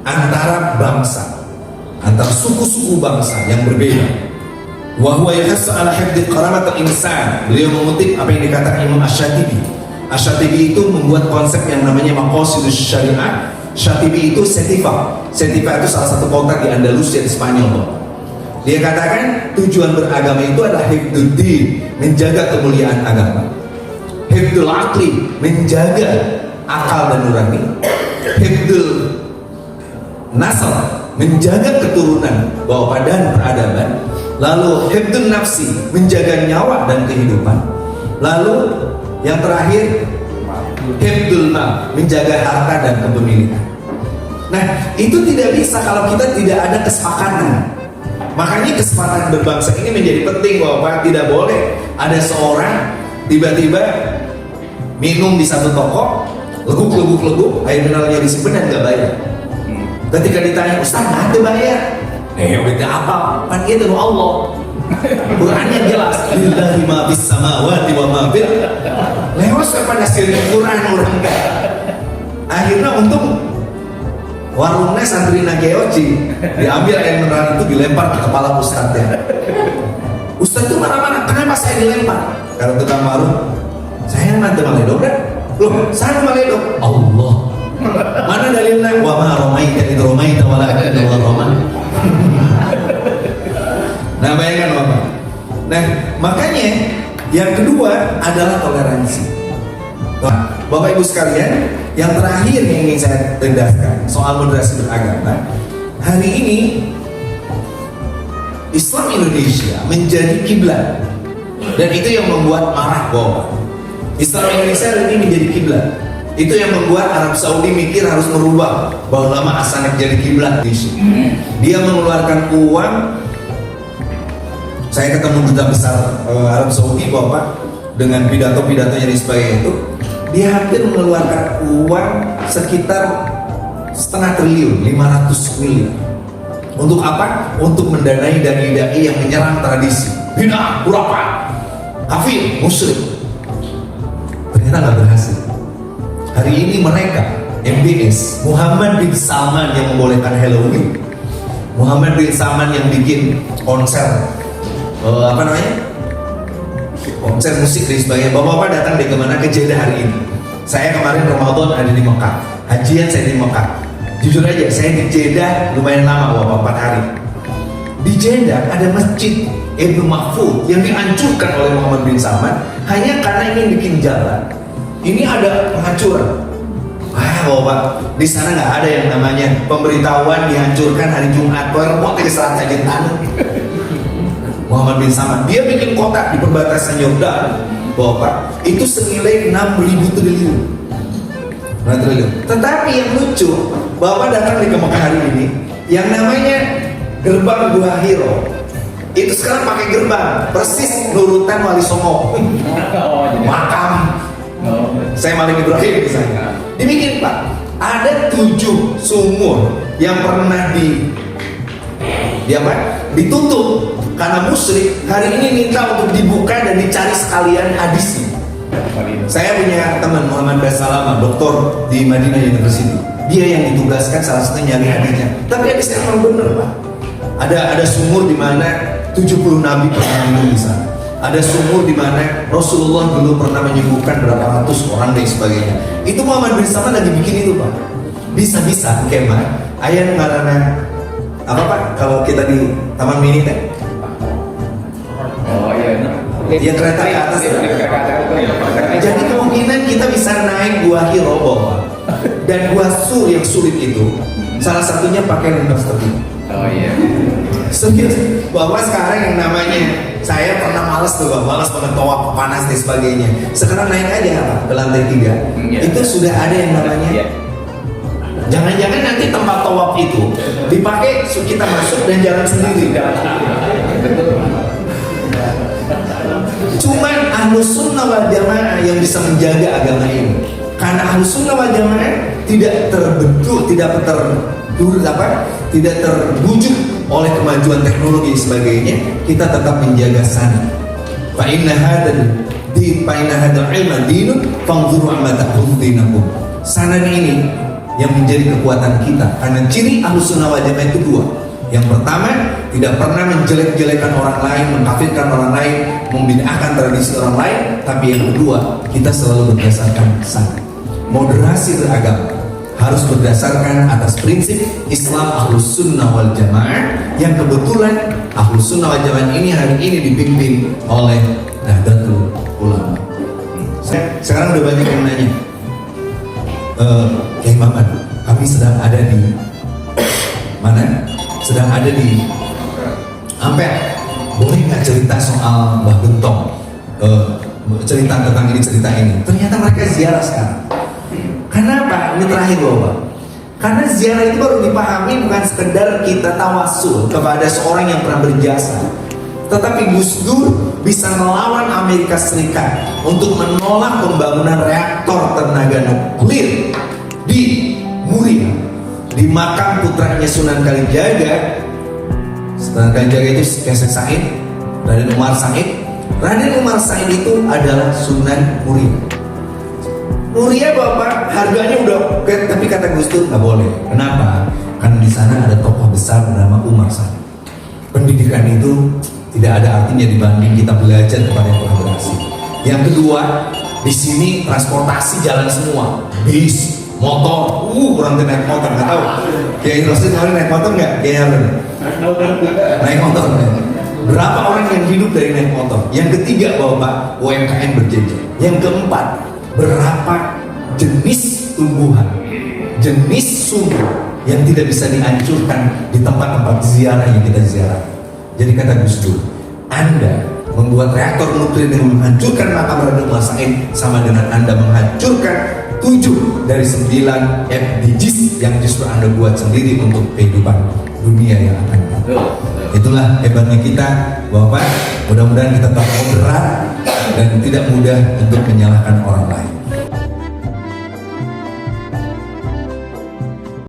antara bangsa, antara suku-suku bangsa yang berbeda. Wa huwa yahassu ala hifdhi karamat al-insan. Beliau mengutip apa yang dikatakan Imam Asy-Syatibi. Asy-Syatibi itu membuat konsep yang namanya maqasidus syariah. Syatibi itu Setiva. Setiva itu salah satu kota di Andalusia di Spanyol. Dia katakan tujuan beragama itu adalah hifdzud din, menjaga kemuliaan agama. Hifdzul aqli, menjaga akal dan nurani. Hifdzul nasl, menjaga keturunan bapak dan peradaban. Lalu hifdzun nafsi, menjaga nyawa dan kehidupan. Lalu yang terakhir hifdzul mal, menjaga harta dan kepemilikan. Nah, itu tidak bisa kalau kita tidak ada kesepakatan. Makanya kesepakatan berbangsa ini menjadi penting, bahwa tidak boleh ada seorang tiba-tiba minum di satu toko, leguk, air mineralnya disimpan dan nggak bayar. Ketika ditanya, Ustaz nggak ada bayar. Beda apa? Kan itu Allah. Qurannya jelas. Lillahi ma bis samawati wa ma fil. Lewat kepada siri Quran orang kaya. Akhirnya untung warungnya santri Nageoji, diambil air mineral itu dilempar ke kepala ustadznya. Ustadz itu marah-marah, kenapa saya dilempar? Karena tukang warung, saya nanti maledok kan? Loh, saya maledok. Allah. Mana dalilnya? Wa ma romaita idh romaita walakin Allah roma. Nah, bayangkan Bapak. Nah, makanya yang kedua adalah toleransi. Bapak Ibu sekalian, yang terakhir yang ingin saya tegaskan soal moderasi beragama, hari ini Islam Indonesia menjadi kiblat, dan itu yang membuat marah Bapak. Islam Indonesia hari ini menjadi kiblat. Itu yang membuat Arab Saudi mikir harus merubah bahwa lama Asanak jadi kiblat. Dia mengeluarkan uang. Saya ketemu duta besar Arab Saudi Bapak, dengan pidato-pidatonya dan sebagainya itu, dia hampir mengeluarkan uang sekitar 0,5 triliun, 500 miliar. Untuk apa? Untuk mendanai dai-dai yang menyerang tradisi. Bid'ah, khurafat, kafir, musyrik. Ternyata nggak berhasil. Hari ini mereka, MBS, Muhammad bin Salman yang membolehkan Halloween, Muhammad bin Salman yang bikin konser konser musik dan sebagainya. Bapak-bapak datang deh kemana? Ke Jeddah hari ini. Saya kemarin Ramadan ada di Mekah, hajian saya di Mekah. Jujur aja, saya di Jeddah lumayan lama, Bapak, 4 hari. Di Jeddah ada masjid Ibnu Mahfud yang dihancurkan oleh Muhammad bin Salman hanya karena ingin bikin jalan. Ini ada penghancuran. Wah, Bapak, di sana nggak ada yang namanya pemberitahuan dihancurkan hari Jumat. Repot ke saat saja tanah. Muhammad bin Salman, dia bikin kota di perbatasan Yordan, Bapak, itu senilai 6.000 triliun. Tetapi yang lucu, Bapak datang di Mekah hari ini, yang namanya gerbang Gua Hiro, itu sekarang pakai gerbang persis nurutan Wali Songo, makam saya Malik Ibrahim misalnya. Dibikin Pak, ada 7 sumur yang pernah ditutup karena musyrik. Hari ini minta untuk dibuka dan dicari sekalian hadisnya. Saya punya teman Muhammad Basalama, doktor di Madinah University. Dia yang ditugaskan salah satu nyari hadisnya. Tapi hadisnya memang benar Pak. Ada sumur di mana 70 nabi pernah minum di sana. Ada sumur di mana Rasulullah dulu pernah menyembuhkan berapa ratus orang dan sebagainya. Itu Muhammad bin Salman lagi bikin itu Pak. Bisa-bisa kemah ayat ngarana apa Pak kalau kita di Taman Mini teh? Oh iya. Yang kereta ke atas. Jadi kemungkinan kita bisa naik Gua Hiro Bapak. Dan Gua Sur yang sulit itu salah satunya pakai lintas tertinggi. Oh iya. Serius, bahwa sekarang yang namanya saya pernah malas tuh Bang, malas banget tawaf panas dan sebagainya. Sekarang naik aja Pak ke lantai 3. Itu sudah ada yang namanya. Jangan-jangan nanti tempat tawaf itu dipakai kita masuk dan jalan sendiri. Cuman Ahlus Sunnah wal Jamaah yang bisa menjaga agama ini. Karena Ahlus Sunnah wal Jamaah tidak terbentuk, tidak terbujuk oleh kemajuan teknologi dan sebagainya, kita tetap menjaga sana. Fa inna hadzal ilma dinun fanzuru amma ta'khudhu dinakum. Sanad ini yang menjadi kekuatan kita. Karena ciri Ahlus Sunnah wal Jamaah itu dua. Yang pertama, tidak pernah menjelek-jelekan orang lain, mengkafirkan orang lain, membid'ahkan tradisi orang lain. Tapi yang kedua, kita selalu berdasarkan syariat. Moderasi beragama harus berdasarkan atas prinsip Islam Ahlus Sunnah wal Jamaah, yang kebetulan Ahlus Sunnah wal Jamaah ini hari ini dipimpin oleh Nahdlatul Ulama. Sekarang udah banyak yang nanya, Kiai Maman, kami sedang ada di mana? Sedang ada di Ampel. Boleh nggak cerita soal Mbah Gentong? Cerita tentang ini, cerita ini. Ternyata mereka ziarah sekarang. Kenapa? Ini terakhir Bapak. Karena ziarah itu baru dipahami bukan sekedar kita tawasul kepada seorang yang pernah berjasa, tetapi Gus Dur bisa melawan Amerika Serikat untuk menolak pembangunan reaktor tenaga nuklir di Muria, di makam putranya Sunan Kalijaga. Sunan Kalijaga itu Kesek Said, Raden Umar Said. Raden Umar Said itu adalah Sunan Muria. Muria Bapak, harganya udah, tapi kata Gus Dur nggak boleh. Kenapa? Karena di sana ada tokoh besar bernama Umar Said. Pendidikan itu tidak ada artinya dibanding kita belajar kepada yang telah berhasil. Yang kedua, di sini transportasi jalan semua, bis, motor. Kurang naik motor, nggak tahu. Kiai Rosid kemarin naik motor nggak? Kiai Harun naik motor. Berapa orang yang hidup dari naik motor? Yang ketiga Bapak, UMKM berjejer. Yang keempat, berapa jenis tumbuhan, jenis sumber yang tidak bisa dihancurkan di tempat-tempat ziarah yang kita ziarah. Jadi kata Gus Dur, Anda membuat reaktor nuklir yang menghancurkan makam Raden Umar Said sama dengan Anda menghancurkan 7 dari 9 SDGs yang justru Anda buat sendiri untuk kehidupan dunia yang akan datang. Itulah hebatnya kita, Bapak. Mudah-mudahan kita tetap moderat dan tidak mudah untuk menyalahkan orang lain.